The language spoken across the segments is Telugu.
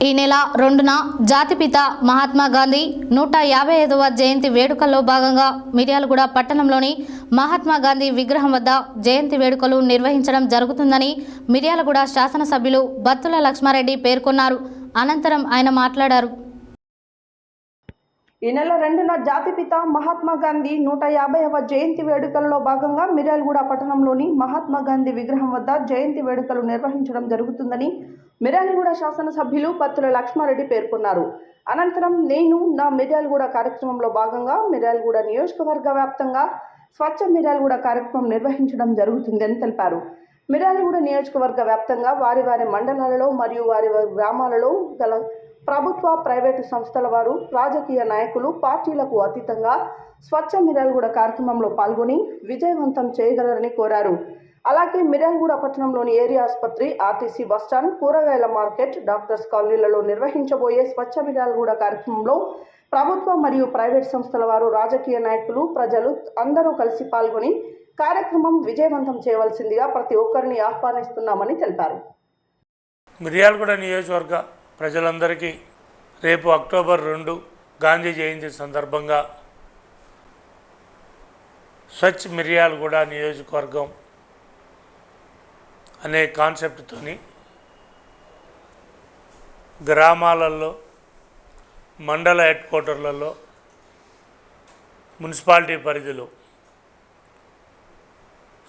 ఈ నెల 2న జాతిపిత మహాత్మా గాంధీ 155వ జయంతి వేడుకల్లో భాగంగా మిర్యాలగూడ పట్టణంలోని మహాత్మా గాంధీ విగ్రహం వద్ద జయంతి వేడుకలు నిర్వహించడం జరుగుతుందని మిర్యాలగూడ శాసనసభ్యులు బత్తుల లక్ష్మారెడ్డి పేర్కొన్నారు. అనంతరం ఆయన మాట్లాడారు. ఈ నెల 2న జాతిపిత మహాత్మా గాంధీ 150వ జయంతి వేడుకల్లో భాగంగా మిర్యాలగూడ పట్టణంలోని మహాత్మా గాంధీ విగ్రహం వద్ద జయంతి వేడుకలు నిర్వహించడం జరుగుతుందని మిర్యాలగూడ శాసనసభ్యులు బత్తుల లక్ష్మారెడ్డి పేర్కొన్నారు. అనంతరం నేను నా మిర్యాలగూడ కార్యక్రమంలో భాగంగా మిర్యాలగూడ నియోజకవర్గ వ్యాప్తంగా స్వచ్ఛ మిర్యాలగూడ కార్యక్రమం నిర్వహించడం జరుగుతుందని తెలిపారు. మిర్యాలగూడ నియోజకవర్గ వ్యాప్తంగా వారి మండలాలలో మరియు వారి గ్రామాలలో గల ప్రభుత్వ ప్రైవేటు సంస్థల వారు, రాజకీయ నాయకులు, పార్టీలకు అతీతంగా స్వచ్ఛ మిర్యాలగూడ కార్యక్రమంలో పాల్గొని విజయవంతం చేయగలరని కోరారు. అలాగే మిర్యాలగూడ పట్టణంలోని ఏరియా ఆసుపత్రి, ఆర్టీసీ బస్టాండ్, కూరగాయల మార్కెట్, డాక్టర్స్ కాలనీలలో నిర్వహించబోయే స్వచ్ఛ మిర్యాలగూడ కార్యక్రమంలో ప్రభుత్వ మరియు ప్రైవేట్ సంస్థల వారు, రాజకీయ నాయకులు, ప్రజలు అందరూ కలిసి పాల్గొని కార్యక్రమం విజయవంతం చేయవలసిందిగా ప్రతి ఒక్కరిని ఆహ్వానిస్తున్నామని తెలిపారు. మిర్యాలగూడ నియోజకవర్గ ప్రజలందరికీ రేపు అక్టోబర్ 2 గాంధీ జయంతి సందర్భంగా స్వచ్ఛ మిర్యాలగూడ నియోజకవర్గం అనే కాన్సెప్ట్తోని గ్రామాలలో, మండల హెడ్ క్వార్టర్లలో, మున్సిపాలిటీ పరిధిలో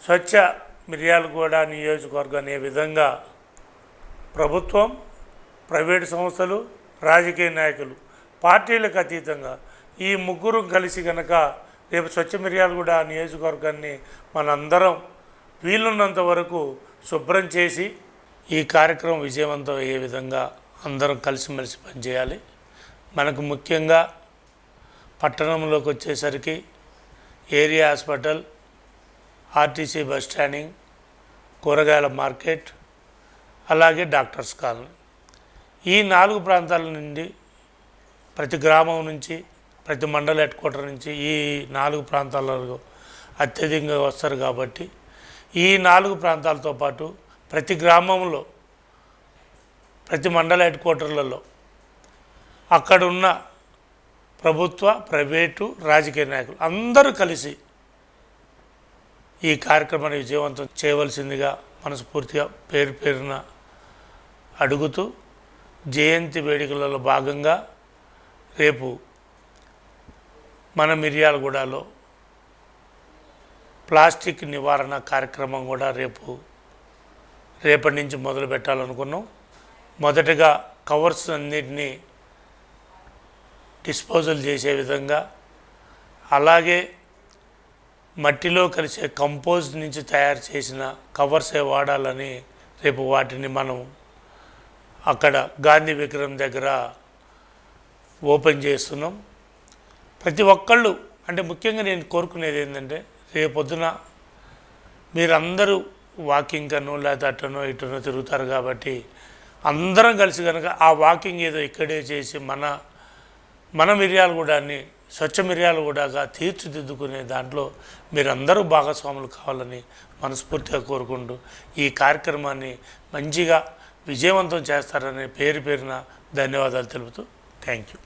స్వచ్ఛ మిర్యాలగూడ నియోజకవర్గం అనే విధంగా ప్రభుత్వం, ప్రైవేటు సంస్థలు, రాజకీయ నాయకులు, పార్టీలకు అతీతంగా ఈ ముగ్గురు కలిసి కనుక రేపు స్వచ్ఛ మిర్యాలగూడ నియోజకవర్గాన్ని మనందరం వీలున్నంత వరకు శుభ్రం చేసి ఈ కార్యక్రమం విజయవంతం అయ్యే విధంగా అందరం కలిసిమెలిసి పనిచేయాలి. మనకు ముఖ్యంగా పట్టణంలోకి వచ్చేసరికి area hospital, RTC bus standing, కూరగాయల మార్కెట్, అలాగే డాక్టర్స్ కాలనీ, ఈ 4 ప్రాంతాల నుండి ప్రతి గ్రామం నుంచి, ప్రతి మండల హెడ్ క్వార్టర్ నుంచి ఈ 4 ప్రాంతాలలో అత్యధికంగా వస్తారు. కాబట్టి ఈ 4 ప్రాంతాలతో పాటు ప్రతి గ్రామంలో, ప్రతి మండల హెడ్ క్వార్టర్లలో అక్కడున్న ప్రభుత్వ, ప్రైవేటు, రాజకీయ నాయకులు అందరూ కలిసి ఈ కార్యక్రమాన్ని విజయవంతం చేయవలసిందిగా మనస్ఫూర్తిగా పేరున అడుగుతూ, జయంతి వేడుకలలో భాగంగా రేపు మన మిర్యాలగూడలో ప్లాస్టిక్ నివారణ కార్యక్రమం కూడా రేపటి నుంచి మొదలు పెట్టాలనుకున్నాం. మొదటగా కవర్స్ అన్నిటినీ డిస్పోజల్ చేసే విధంగా, అలాగే మట్టిలో కలిసే కంపోస్ట్ నుంచి తయారు చేసిన కవర్సే వాడాలని రేపు వాటిని మనం అక్కడ గాంధీ విగ్రహం దగ్గర ఓపెన్ చేస్తున్నాం. ప్రతి ఒక్కళ్ళు, అంటే ముఖ్యంగా నేను కోరుకునేది ఏంటంటే, రేపొద్దున మీరందరూ వాకింగ్ కనో లేకపోతే అట్టనో ఇటనో తిరుగుతారు. కాబట్టి అందరం కలిసి కనుక ఆ వాకింగ్ ఏదో ఇక్కడే చేసి మన మిర్యాలగూడని స్వచ్ఛ మిర్యాలగూడగా తీర్చిదిద్దుకునే దాంట్లో మీరందరూ భాగస్వాములు కావాలని మనస్ఫూర్తిగా కోరుకుంటూ ఈ కార్యక్రమాన్ని మంచిగా విజయవంతం చేస్తారని పేరున ధన్యవాదాలు తెలుపుతూ థ్యాంక్ యూ.